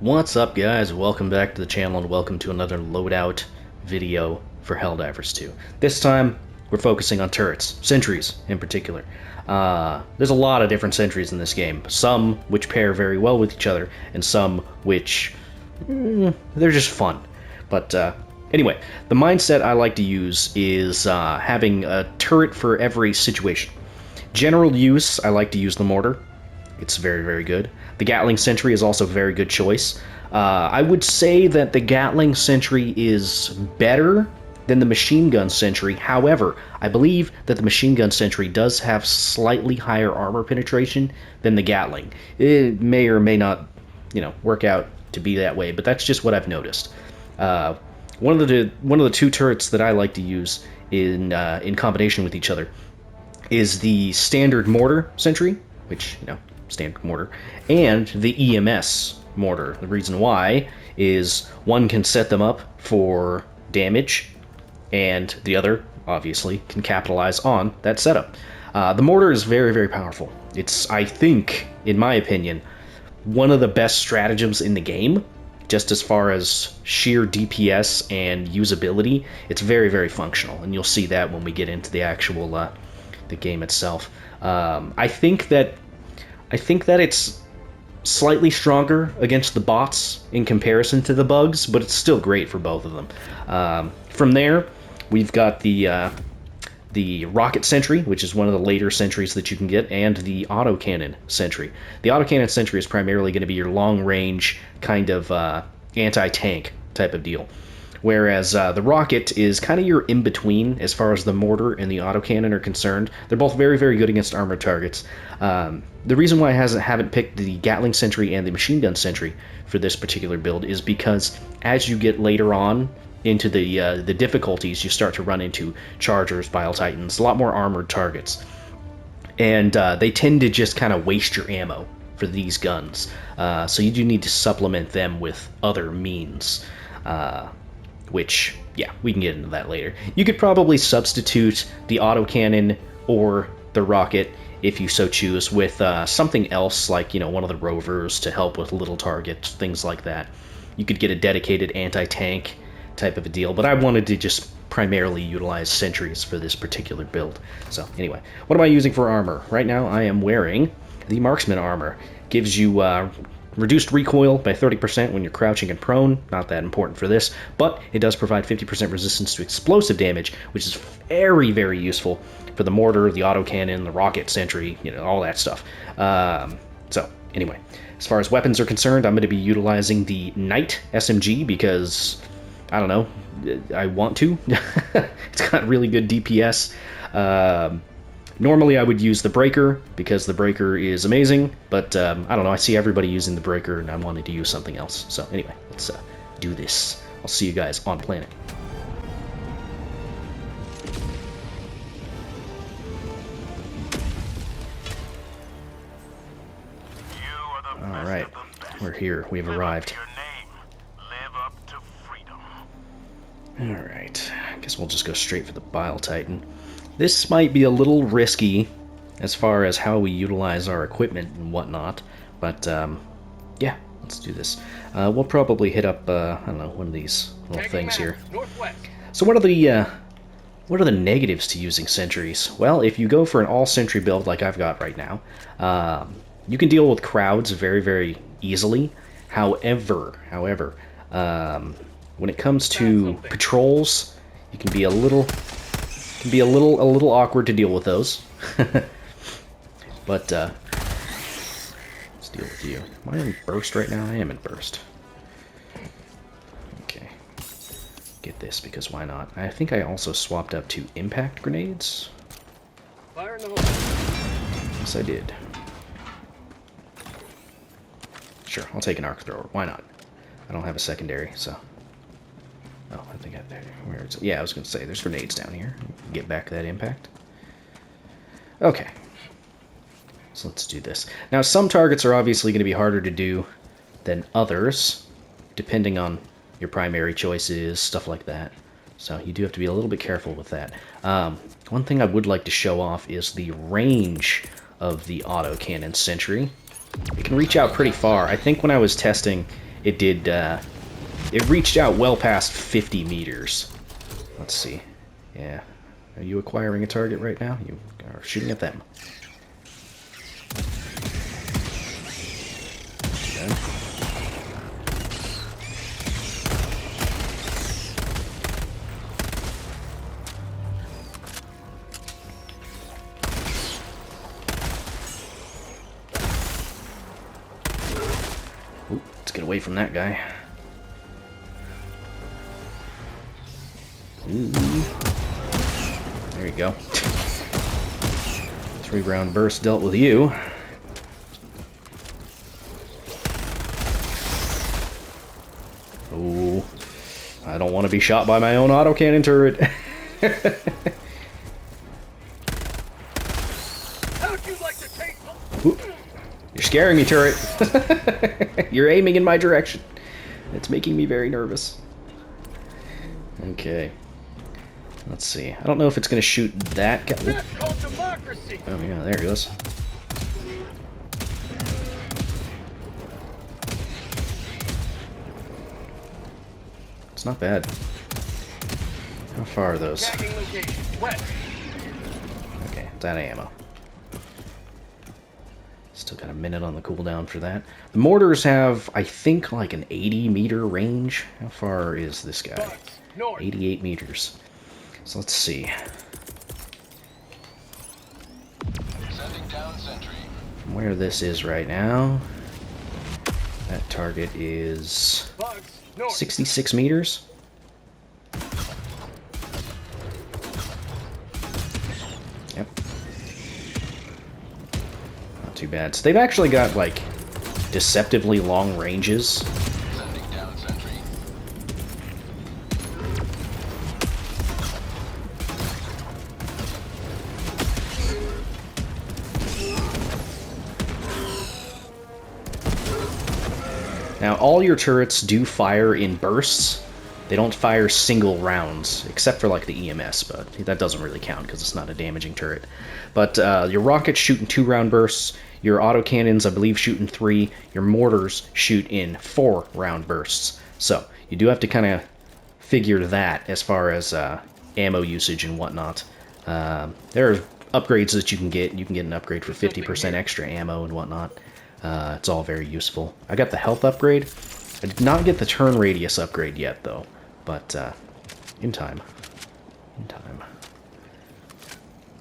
What's up, guys? Welcome back to the channel and welcome to another loadout video for Helldivers 2. This time, we're focusing on turrets, sentries in particular. There's a lot of different sentries in this game, some which pair very well with each other, and some which, they're just fun. But anyway, the mindset I like to use is having a turret for every situation. General use, I like to use the mortar. It's very, very good. The Gatling Sentry is also a very good choice. I would say that the Gatling Sentry is better than the Machine Gun Sentry. However, I believe that the Machine Gun Sentry does have slightly higher armor penetration than the Gatling. It may or may not, work out to be that way, but that's just what I've noticed. One of the two turrets that I like to use in combination with each other is the standard mortar sentry, which, standard mortar, and the EMS mortar. The reason why is one can set them up for damage, and the other, obviously, can capitalize on that setup. The mortar is very, very powerful. It's, I think, in my opinion, one of the best stratagems in the game, just as far as sheer DPS and usability. It's very, very functional, and you'll see that when we get into the actual the game itself. I think that it's slightly stronger against the bots in comparison to the bugs, but it's still great for both of them. From there, we've got the rocket sentry, which is one of the later sentries that you can get, and the autocannon sentry. The autocannon sentry is primarily going to be your long-range kind of anti-tank type of deal, whereas the rocket is kind of your in-between as far as the mortar and the autocannon are concerned. They're both very, very good against armored targets. The reason why I haven't picked the Gatling Sentry and the Machine Gun Sentry for this particular build is because as you get later on into the difficulties, you start to run into Chargers, Bile Titans, a lot more armored targets. And they tend to just kind of waste your ammo for these guns. So you do need to supplement them with other means. Which, yeah, we can get into that later. You could probably substitute the autocannon or the rocket, if you so choose, with something else, like, one of the rovers to help with little targets, things like that. You could get a dedicated anti-tank type of a deal, but I wanted to just primarily utilize sentries for this particular build. So, anyway, what am I using for armor? Right now, I am wearing the marksman armor. Gives you reduced recoil by 30% when you're crouching and prone. Not that important for this, but it does provide 50% resistance to explosive damage, which is very, very useful for the mortar, the autocannon, the rocket sentry, all that stuff. So, anyway, as far as weapons are concerned, I'm going to be utilizing the Knight SMG because, I don't know, I want to. It's got really good DPS. Normally I would use the Breaker, because the Breaker is amazing, but I don't know, I see everybody using the Breaker, and I wanted to use something else. So anyway, let's do this. I'll see you guys on planet. Alright, we're here. We've arrived. Alright, I guess we'll just go straight for the Bile Titan. This might be a little risky as far as how we utilize our equipment and whatnot, but yeah, let's do this. We'll probably hit up, I don't know, one of these little things here. So what are the negatives to using sentries? Well, if you go for an all-sentry build like I've got right now, you can deal with crowds very, very easily. However, when it comes to patrols, you can be a little awkward to deal with those. But let's deal with you. Am I in burst right now? I am in burst. Okay. Get this, because why not? I think I also swapped up to impact grenades. Fire in the hole. Yes, I did. Sure, I'll take an arc thrower. Why not? I don't have a secondary, so. Oh, I think where is it? Yeah, I was going to say, there's grenades down here. Get back that impact. Okay. So let's do this. Now, some targets are obviously going to be harder to do than others, depending on your primary choices, stuff like that. So you do have to be a little bit careful with that. One thing I would like to show off is the range of the autocannon Sentry. It can reach out pretty far. I think when I was testing it did, it reached out well past 50 meters. Let's see. Yeah. Are you acquiring a target right now? You are shooting at them. Okay. Ooh, let's get away from that guy. Ooh. There you go. 3-round burst dealt with you. Ooh. I don't want to be shot by my own autocannon turret. How'd you like to take them? Ooh. You're scaring me, turret. You're aiming in my direction. It's making me very nervous. Okay. Let's see. I don't know if it's going to shoot that guy. That's called democracy. Oh, yeah, there it goes. It's not bad. How far are those? Tagging location. West. Okay, it's out of ammo. Still got a minute on the cooldown for that. The mortars have, I think, like an 80-meter range. How far is this guy? Bucks. North. 88 meters. So let's see. Sending down Sentry. From where this is right now, that target is Bugs. North. 66 meters. Yep. Not too bad. So they've actually got, like, deceptively long ranges. Sending down Sentry. Now, all your turrets do fire in bursts. They don't fire single rounds, except for, like, the EMS, but that doesn't really count because it's not a damaging turret. But your rockets shoot in 2-round bursts. Your autocannons, I believe, shoot in 3. Your mortars shoot in 4-round bursts. So, you do have to kind of figure that as far as ammo usage and whatnot. There are upgrades that you can get. You can get an upgrade for 50% extra ammo and whatnot. It's all very useful. I got the health upgrade. I did not get the turn radius upgrade yet, though. But, in time. In time.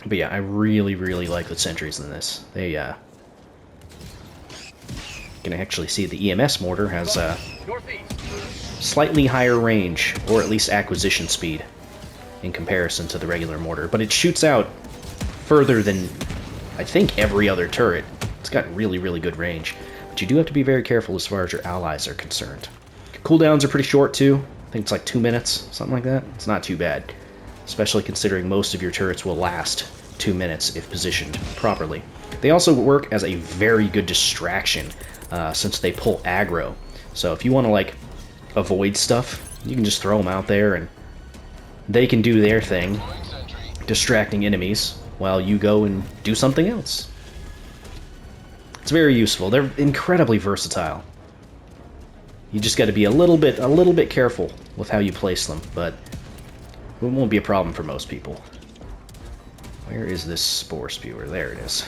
But yeah, I really, really like the sentries in this. They, you can actually see the EMS mortar has a slightly higher range, or at least acquisition speed, in comparison to the regular mortar. But it shoots out further than, I think, every other turret. It's got really, really good range. But you do have to be very careful as far as your allies are concerned. Cooldowns are pretty short, too. I think it's like 2 minutes, something like that. It's not too bad, especially considering most of your turrets will last 2 minutes if positioned properly. They also work as a very good distraction since they pull aggro. So if you want to, like, avoid stuff, you can just throw them out there and they can do their thing, distracting enemies, while you go and do something else. It's very useful. They're incredibly versatile. You just got to be a little bit careful with how you place them, but it won't be a problem for most people. Where is this spore spewer? There it is.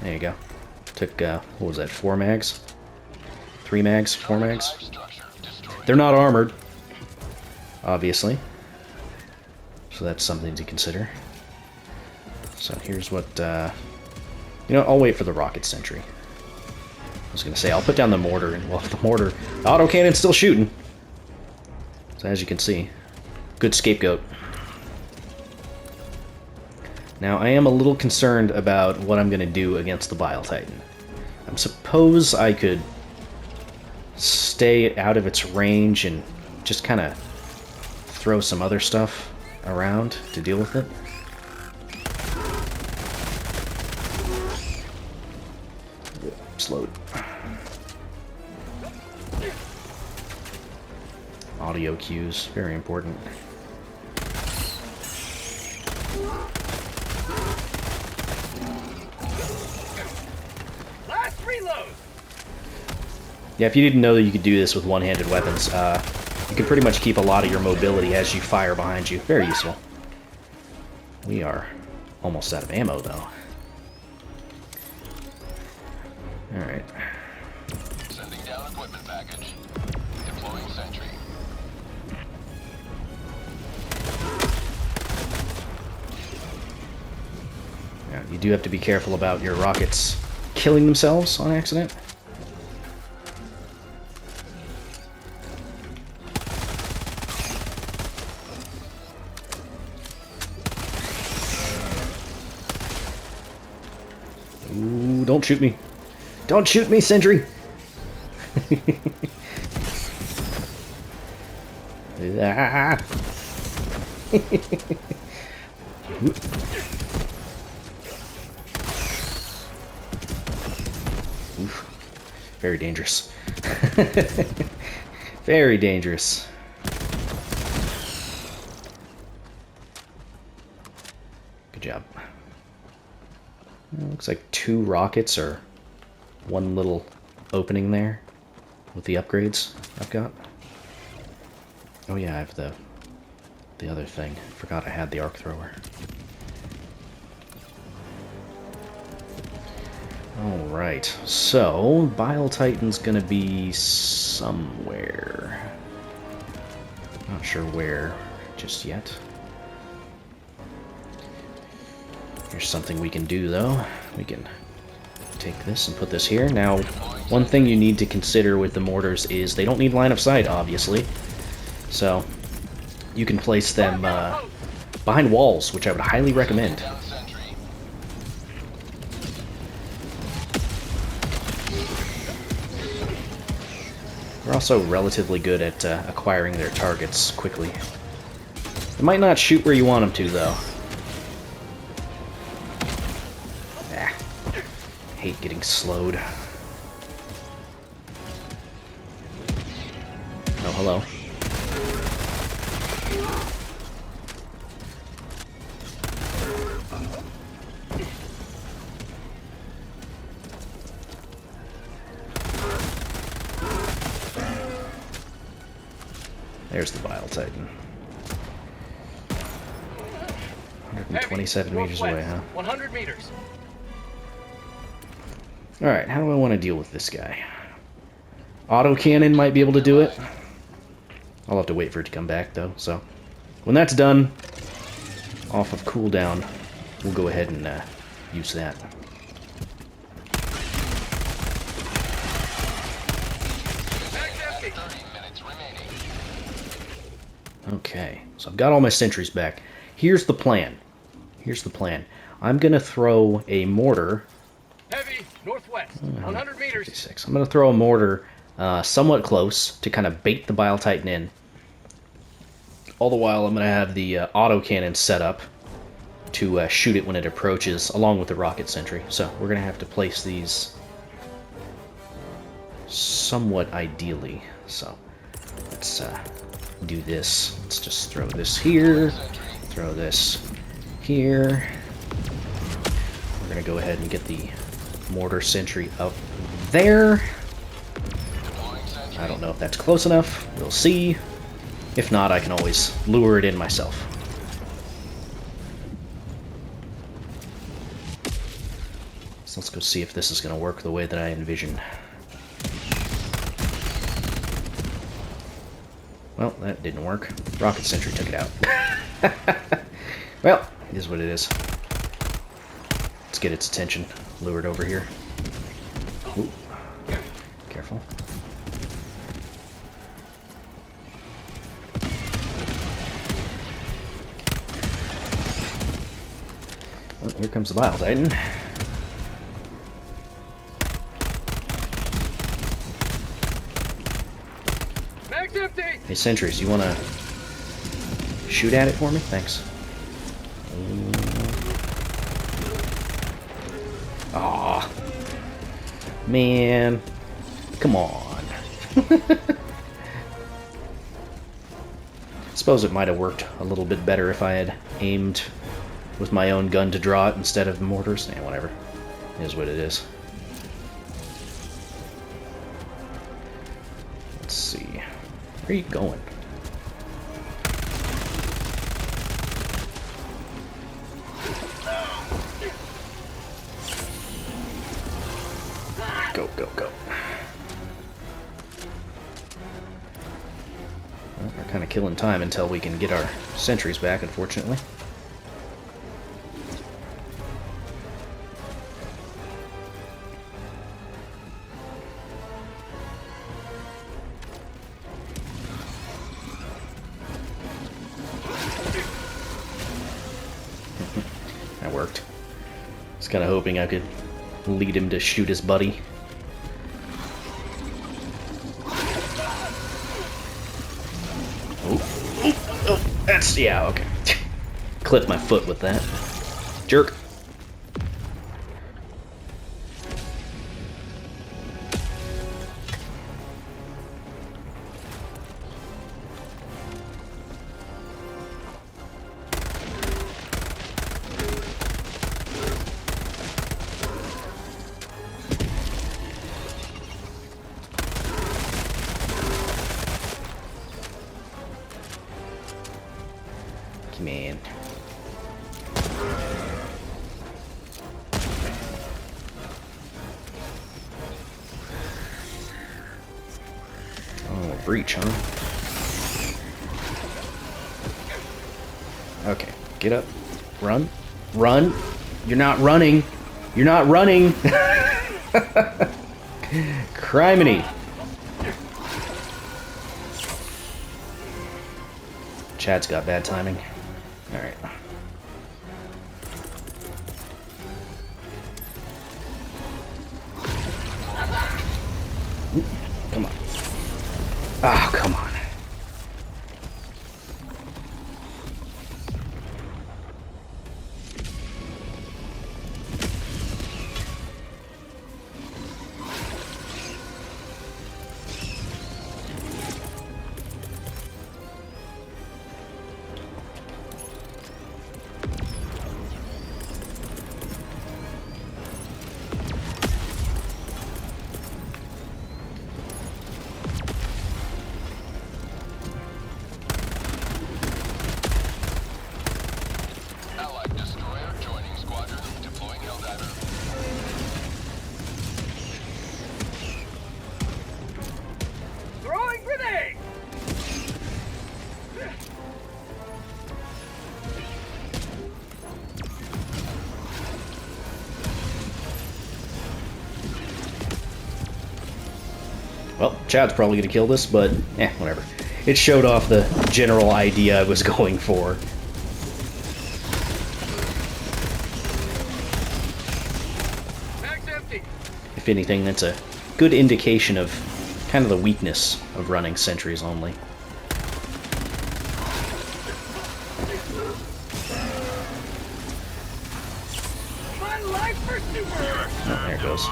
There you go. Took, what was that, 4 mags? 3 mags? 4 mags? They're not armored, obviously. So that's something to consider. So here's what, you know, I'll wait for the rocket sentry. I was going to say, I'll put down the mortar, and, well, the autocannon's still shooting. So as you can see, good scapegoat. Now, I am a little concerned about what I'm going to do against the Bile Titan. I suppose I could stay out of its range and just kind of throw some other stuff around to deal with it. Slowed. Audio cues, very important. Reload. Yeah, if you didn't know that you could do this with one-handed weapons, you can pretty much keep a lot of your mobility as you fire behind you. Very useful. We are almost out of ammo, though. Alright. Sending down equipment package. Deploying Sentry. Yeah, you do have to be careful about your rockets killing themselves on accident. Ooh, don't shoot me. Don't shoot me, Sentry! Ah. Oof. Very dangerous. Very dangerous. Good job. Looks like 2 rockets or one little opening there with the upgrades I've got. Oh yeah, I have the other thing. Forgot I had the arc thrower. Alright, so Bile Titan's gonna be somewhere. Not sure where just yet. Here's something we can do, though. We can take this and put this here. Now, one thing you need to consider with the mortars is they don't need line of sight, obviously. So, you can place them behind walls, which I would highly recommend. Down Sentry. They're also relatively good at acquiring their targets quickly. They might not shoot where you want them to, though. Hate getting slowed. Oh, hello. There's the Bile Titan. 127 meters away, huh? 100 meters. Alright, how do I want to deal with this guy? Autocannon might be able to do it. I'll have to wait for it to come back, though, so... When that's done, off of cooldown, we'll go ahead and use that. Bag's empty. 30 minutes remaining. Okay, so I've got all my sentries back. Here's the plan. Here's the plan. I'm going to throw a mortar... Heavy, northwest, 100 meters. 56. I'm going to throw a mortar somewhat close to kind of bait the Bile Titan in. All the while, I'm going to have the autocannon set up to shoot it when it approaches, along with the rocket sentry. So we're going to have to place these somewhat ideally. So let's do this. Let's just throw this here, throw this here. We're going to go ahead and get the mortar sentry up there. I don't know if that's close enough. We'll see. If not, I can always lure it in myself. So let's go see if this is going to work the way that I envision. Well, that didn't work. Rocket sentry took it out. Well, it is what it is. Let's get its attention. Lure it over here. Ooh. Careful. Well, here comes the Bile Titan. Bag's empty. Hey, sentries, you want to shoot at it for me? Thanks. Aw. Man. Come on. Suppose it might have worked a little bit better if I had aimed with my own gun to draw it instead of mortars. Eh, whatever. It is what it is. Let's see. Where are you going? Go, go, go. Well, we're kind of killing time until we can get our sentries back, unfortunately. That worked. I was kind of hoping I could lead him to shoot his buddy. Oh, that's, yeah, okay. Clipped my foot with that. Jerk. Man. Oh, breach, huh? Okay, get up. Run. Run. You're not running. You're not running. Criminy. Chad's got bad timing. Alright. Come on. Oh, come on. Well, Chad's probably going to kill this, but whatever. It showed off the general idea I was going for. Bag's empty. If anything, that's a good indication of kind of the weakness of running sentries only. My life pursuer. Oh, there it goes.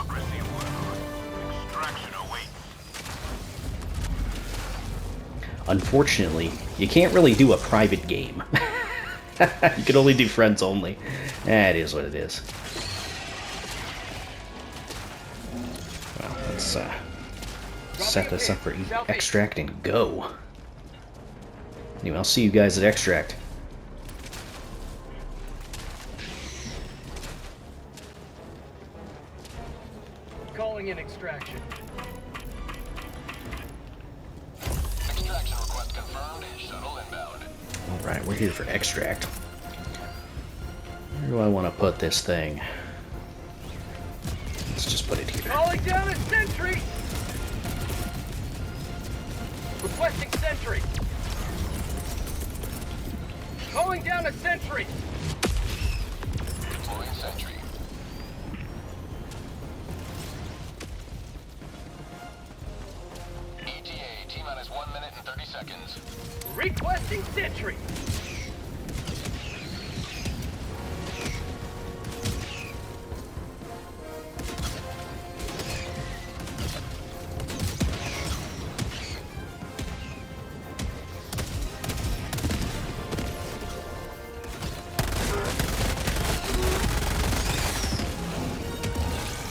Unfortunately, you can't really do a private game. You can only do friends only. That is what it is. Well, let's set this up for extract and go. Anyway, I'll see you guys at extract. Calling in extraction. Alright, we're here for extract. Where do I want to put this thing? Let's just put it here. Calling down a sentry. Requesting sentry. Calling down a sentry. Deploying sentry. ETA, T-minus 1 minute and 30 seconds. Requesting sentry.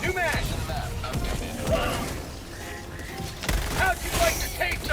New match. How'd you like to taste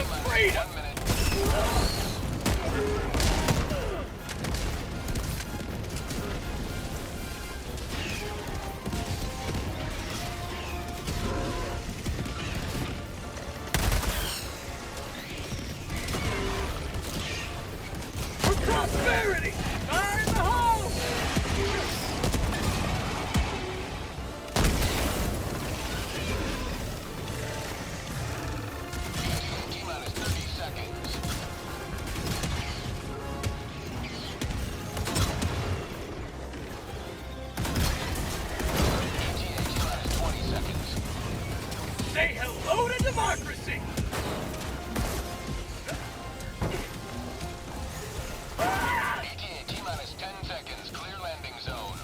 Say hello to democracy! ETA T-minus 10 seconds. Clear landing zone.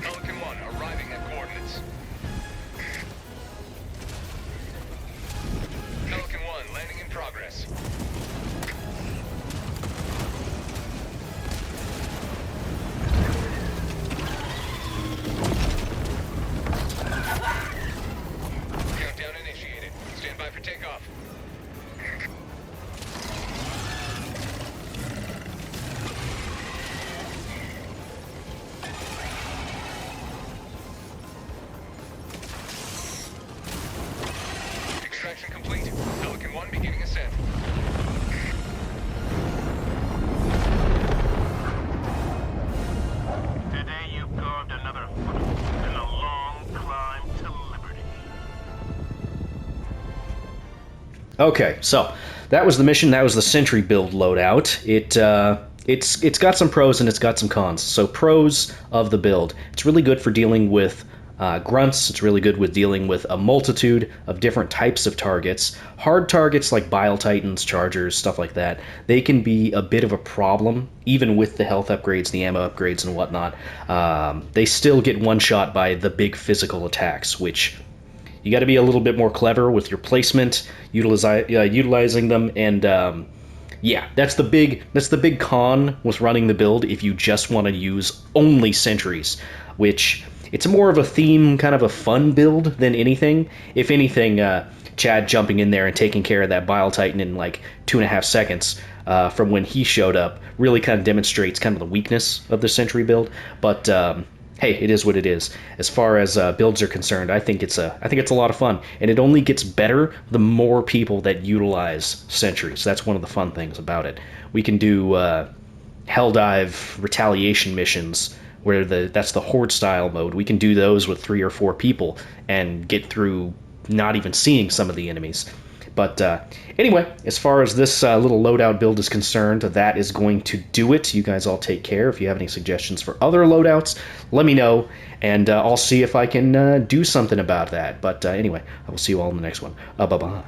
Pelican 1 arriving at coordinates. Pelican 1 landing in progress. Countdown initiated. Stand by for takeoff. Extraction complete. Pelican 1 beginning ascent. Today you've carved another foot in a long climb to liberty. Okay, so that was the mission. That was the Sentry build loadout. It's got some pros and it's got some cons. So pros of the build: it's really good for dealing with grunts. It's really good with dealing with a multitude of different types of targets. Hard targets like bile titans, chargers, stuff like that, they can be a bit of a problem, even with the health upgrades, the ammo upgrades, and whatnot. They still get one shot by the big physical attacks, which you got to be a little bit more clever with your placement, utilizing them, and yeah, that's the big con with running the build if you just want to use only sentries, which it's more of a theme, kind of a fun build than anything. If anything, Chad jumping in there and taking care of that bile titan in like 2.5 seconds from when he showed up really kind of demonstrates kind of the weakness of the sentry build. But hey, it is what it is. As far as builds are concerned, I think it's a lot of fun, and it only gets better the more people that utilize sentries. That's one of the fun things about it. We can do Helldive retaliation missions where that's the horde style mode. We can do those with 3 or 4 people and get through not even seeing some of the enemies. But anyway, as far as this little loadout build is concerned, that is going to do it. You guys all take care. If you have any suggestions for other loadouts, let me know, and I'll see if I can do something about that. But anyway, I will see you all in the next one. Bye-bye.